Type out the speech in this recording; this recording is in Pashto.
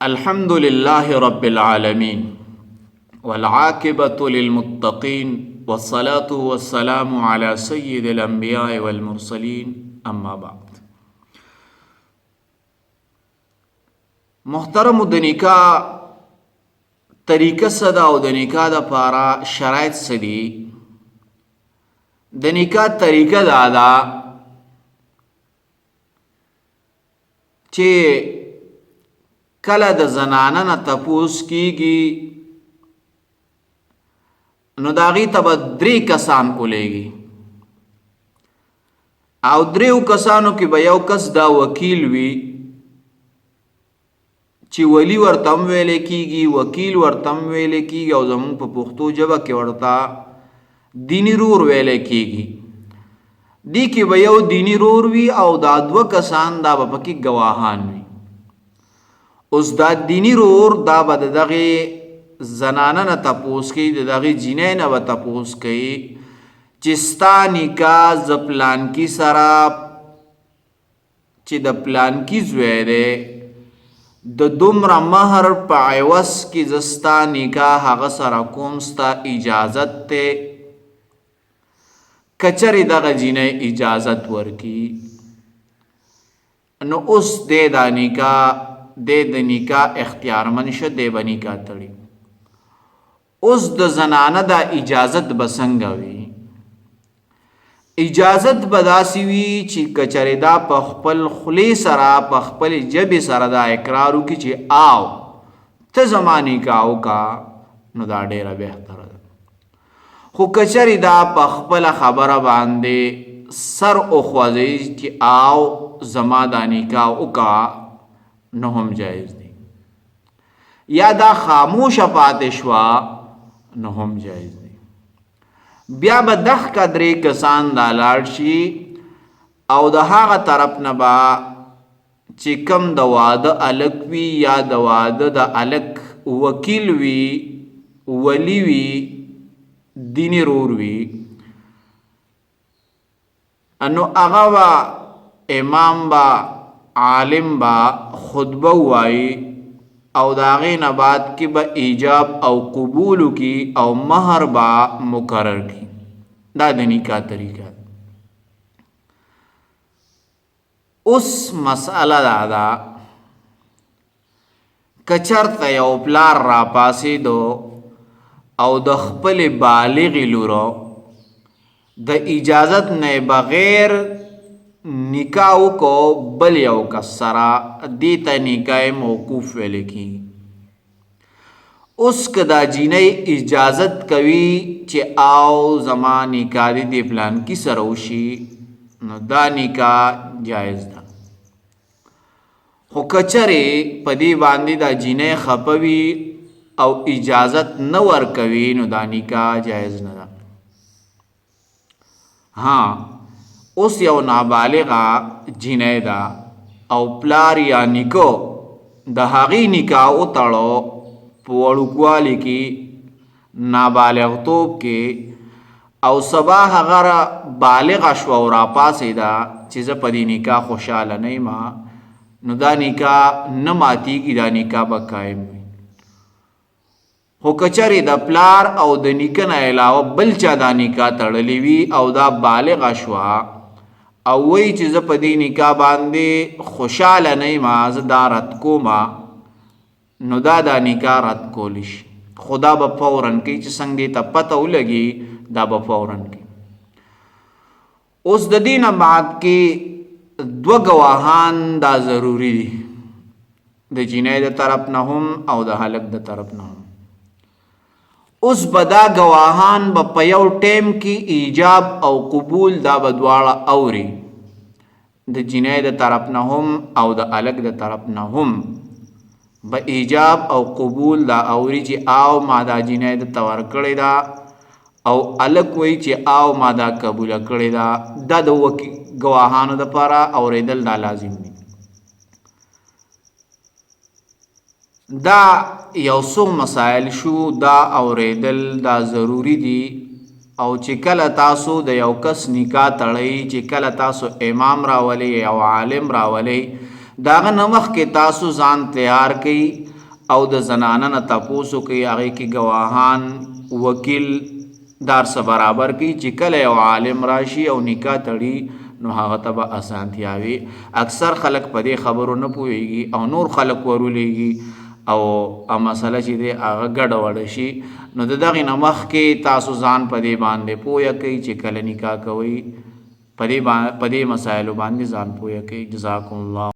الحمد لله رب العالمين والعاقبة للمتقين والصلاة والسلام على سيد الأنبياء والمرسلين أما بعد. محترم د نکاح طریقه صدا او د نکاح د پارا شرایط سدي. د نکاح طریقه دا چې کله د زنانه نه تپوس کیږي نو د هغې ته به 3 کسان کولیږي او 3 کسانو کې به یو کس دا وکیل وي چې ولی ورته هم ویلی کیږي، وکیل ورته هم ویلی کیږي او زمونږ په پښتو ژبه کې ورته دیني رور ویلی کیږي. دې کې به یو دیني رور وي او دا 2 کسان دا به پکې ګواهان وي. اوس دا دینی رور دا به د دغې زنانه نه تپوس کوي، د دغې جینۍ نه به تپوس کوي چې ستا نکاح ز پلانکي سره چې د پلانکي زوی دی د دومره مهر په عوض کې زه ستا نکاح هغه سره کوم، ستا اجازت دی. که چرې دغه جینۍ اجازت ورکي نو اوس دی دا نکاح د نکاح اختیارمن شه، دی به نکاح تړي. اوس د زنانه دا اجازت به څنګه وي؟ اجازت به داسې وي چې که چېرې دا په خپل خولې سره په خپلې ژبې سره دا اقرار وکړي چې آو ته زما نکاح وکړه نو دا ډېره بهتره ده. خو که چېرې دا په خپله خبره باندې سر وخوځوي چې آو زما دا نکاح وکړه نو هم جایز دی، یا دا خاموش پاتې شوه نو هم جایز دی. بیا به دغه 3 کسان دا لاړ شي او د هغه طرف نه به چې کم د واده الک وي یا د واده د الک وکیل وي، ولی وي، دیني رور وي، نو هغه به امام به عالم با خطبه وای او د هغې نه بعد کې به ایجاب او قبولو کی او مهر با مقرر کی. دا د نکاح طریقه. اوس مسئله دا ده که چېرته یو پلار را پاسېدو او د خپلې بالغې لورو د اجازت نه بغیر نکاح وکړو بل یو کس سره، دې ته نکاح موقوف ویل کېږي. اوس که دا جینۍ اجازت کوي چې آو زما نکاح دې پلانکي سره وشي نو دا نکاح جایز ده. خو که چېرې په دې باندې دا جینۍ خفه وي او اجازت نه ورکوي نو دا نکاح جایز نه ده. اوس یو نابالغه جینۍ ده او پلار یا نیکو د هغې نکاح وتړو په وړوکوالي کې، نابالغتوب کې، او سبا هغه بالغه شوه او راپاڅېده چې زه په دې نکاح خوشحاله نه یم نو دا نکاح نه ماتېږي، دا نکاح به قایم وي. خو که چېرې د پلار او د نیکه نه علاوه بل چا دا نکاح تړلی وي او دا بالغه شوه او وی چې زه په دې نکاح باندې خوشحاله نه یم، زه دا رد کومه، نو دا نکاح رد کولی شي. خو دا به فوراً کوي چې څنګه دې ته پته ولګي دا به فوراً کوي. اوس د دې نه بعد کې 2 ګواهان دا ضروري دي، د جینۍ د طرف نه هم او د هلک د طرف نه هم. اوس به دا ګواهان به په یو ټیم کې ایجاب او قبول دا به دواړه اوري، د جینۍ د طرف نه هم او د هلک د طرف نه هم به ایجاب او قبول دا اوري چې آو ما دا جینۍ درته ورکړې ده او هلک وایي چې آو ما دا قبوله کړې ده. دا د ګواهانو دپاره اورېدل دا لازم دي. دا یو څو مسائل شو، دا اوریدل دا ضروری دي. او چې کله تاسو د یو کس نکاح تړئ، چې کله تاسو امام راولئ او عالم راولئ، داغه نمخ کې تاسو ځان تیار کړئ او د زنانه نه تپوسو کوي هغې کې ګواهان وکیل دار سره برابر کوي چې کله یو عالم راشي او نکاح تړي نو هغه ته به اسانتیا وي. اکثر خلک په دې خبرو نه پوهېږي او نور خلک ورولېږي او مسله چې دی هغه ګډوډه شي. نو د دغې نه مخکې تاسو ځان په دې باندې پوهه کوئ چې کله نکاح کوئ په دې مسایلو باندې ځان پوهه کوئ. جزاکم الله.